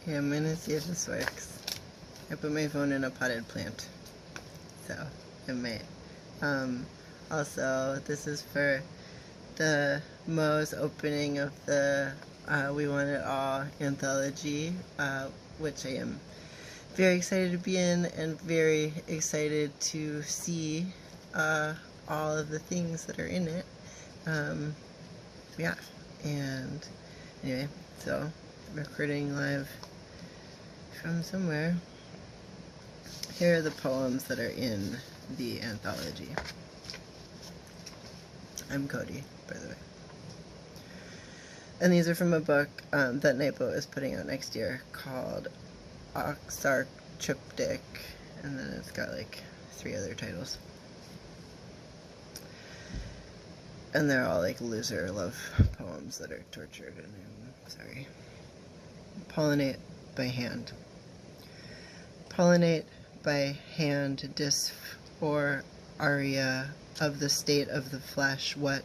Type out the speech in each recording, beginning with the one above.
Okay, I'm gonna see if this works. I put my phone in a potted plant, so it might. Also, this is for the Mo's opening of the We Want It All anthology, which I am very excited to be in and very excited to see all of the things that are in it. Yeah, and anyway, so recording live from somewhere. Here are the poems that are in the anthology. I'm Cody, by the way. And these are from a book that Nightboat is putting out next year called Oxarchuptic, and then it's got like 3 other titles. And they're all like loser love poems that are tortured, and I'm sorry. Pollinate by hand. Pollinate by hand, or aria of the state of the flesh. What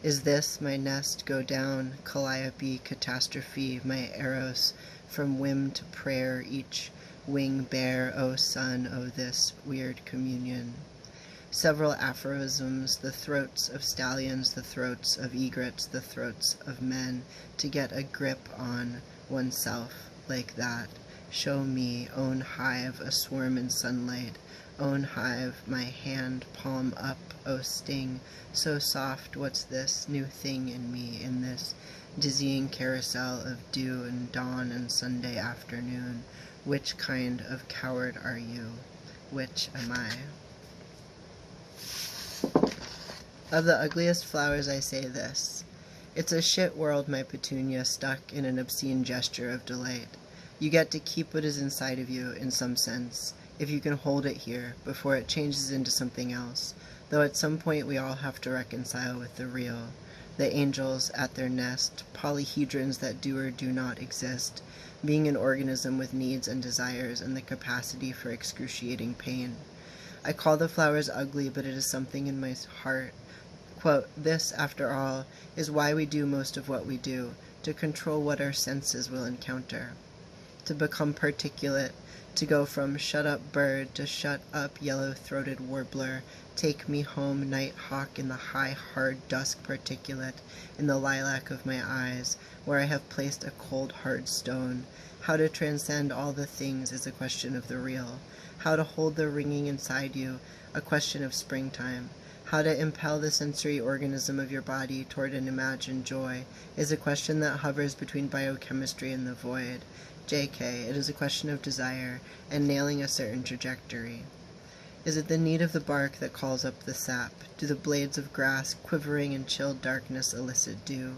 is this? My nest go down, calliope, catastrophe, my arrows from whim to prayer, each wing bare, O sun, O this weird communion. Several aphorisms, the throats of stallions, the throats of egrets, the throats of men, to get a grip on oneself like that. Show me, own hive, a swarm in sunlight, own hive, my hand, palm up, O sting, so soft, what's this new thing in me, in this dizzying carousel of dew and dawn and Sunday afternoon? Which kind of coward are you? Which am I? Of the ugliest flowers I say this. It's a shit world, my petunia, stuck in an obscene gesture of delight. You get to keep what is inside of you, in some sense, if you can hold it here, before it changes into something else, though at some point we all have to reconcile with the real. The angels at their nest, polyhedrons that do or do not exist, being an organism with needs and desires and the capacity for excruciating pain. I call the flowers ugly, but it is something in my heart. Quote, this, after all, is why we do most of what we do, to control what our senses will encounter. To become particulate, to go from shut-up bird to shut-up yellow-throated warbler, take me home, night hawk, in the high, hard dusk particulate, in the lilac of my eyes, where I have placed a cold, hard stone. How to transcend all the things is a question of the real. How to hold the ringing inside you, a question of springtime. How to impel the sensory organism of your body toward an imagined joy is a question that hovers between biochemistry and the void. JK, it is a question of desire and nailing a certain trajectory. Is it the need of the bark that calls up the sap? Do the blades of grass, quivering in chilled darkness, elicit dew?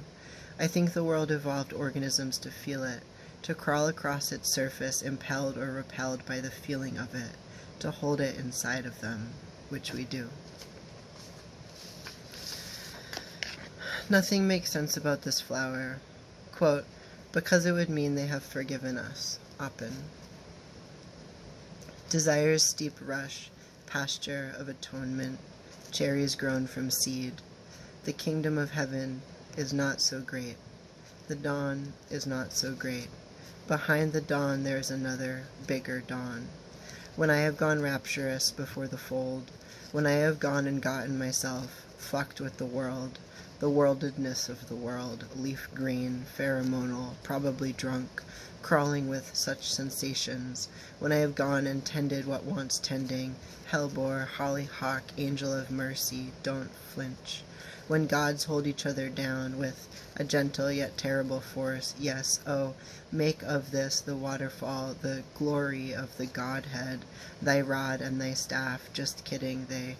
I think the world evolved organisms to feel it, to crawl across its surface, impelled or repelled by the feeling of it, to hold it inside of them, which we do. Nothing makes sense about this flower. Quote, because it would mean they have forgiven us. Oppen. Desire's steep rush, pasture of atonement, cherries grown from seed. The kingdom of heaven is not so great. The dawn is not so great. Behind the dawn there is another, bigger dawn. When I have gone rapturous before the fold, when I have gone and gotten myself, fucked with the worldedness of the world, leaf green, pheromonal, probably drunk, crawling with such sensations, when I have gone and tended what wants tending, hellebore, hollyhock, angel of mercy, don't flinch. When gods hold each other down with a gentle yet terrible force, yes, oh, make of this the waterfall, the glory of the Godhead, thy rod and thy staff, just kidding, they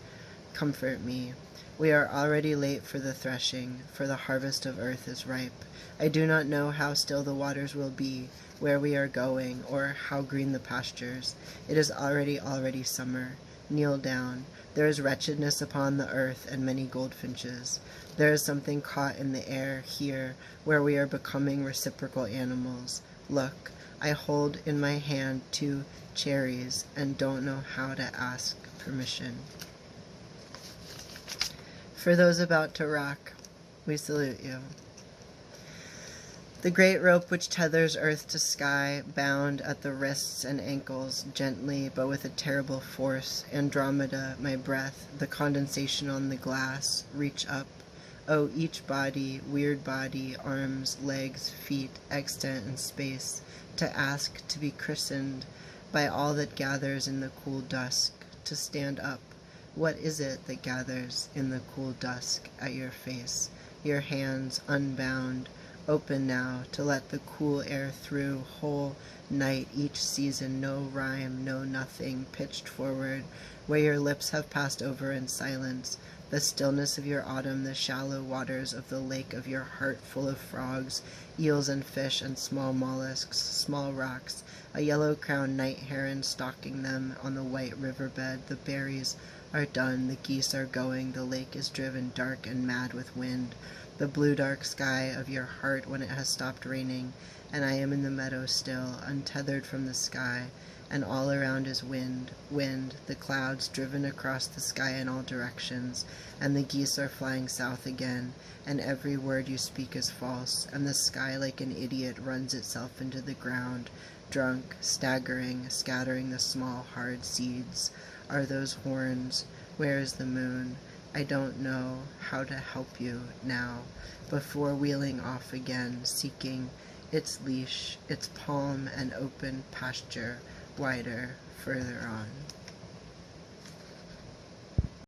comfort me. We are already late for the threshing, for the harvest of earth is ripe. I do not know how still the waters will be, where we are going, or how green the pastures. It is already summer. Kneel down. There is wretchedness upon the earth and many goldfinches. There is something caught in the air here, where we are becoming reciprocal animals. Look, I hold in my hand 2 cherries and don't know how to ask permission. For those about to rock, we salute you. The great rope which tethers earth to sky, bound at the wrists and ankles, gently but with a terrible force. Andromeda, my breath, the condensation on the glass, reach up. Oh, each body, weird body, arms, legs, feet, extant in space, to ask to be christened by all that gathers in the cool dusk, to stand up. What is it that gathers in the cool dusk at your face? Your hands unbound, open now, to let the cool air through, whole night, each season, no rhyme, no nothing, pitched forward, where your lips have passed over in silence, the stillness of your autumn, the shallow waters of the lake of your heart full of frogs, eels and fish and small mollusks, small rocks, a yellow-crowned night heron stalking them on the white riverbed. The berries are done, the geese are going, the lake is driven dark and mad with wind, the blue dark sky of your heart when it has stopped raining, and I am in the meadow still, untethered from the sky, and all around is wind, wind, the clouds driven across the sky in all directions, and the geese are flying south again, and every word you speak is false, and the sky like an idiot runs itself into the ground, drunk, staggering, scattering the small hard seeds. Are those horns? Where is the moon? I don't know how to help you now, before wheeling off again, seeking its leash, its palm and open pasture, wider, further on.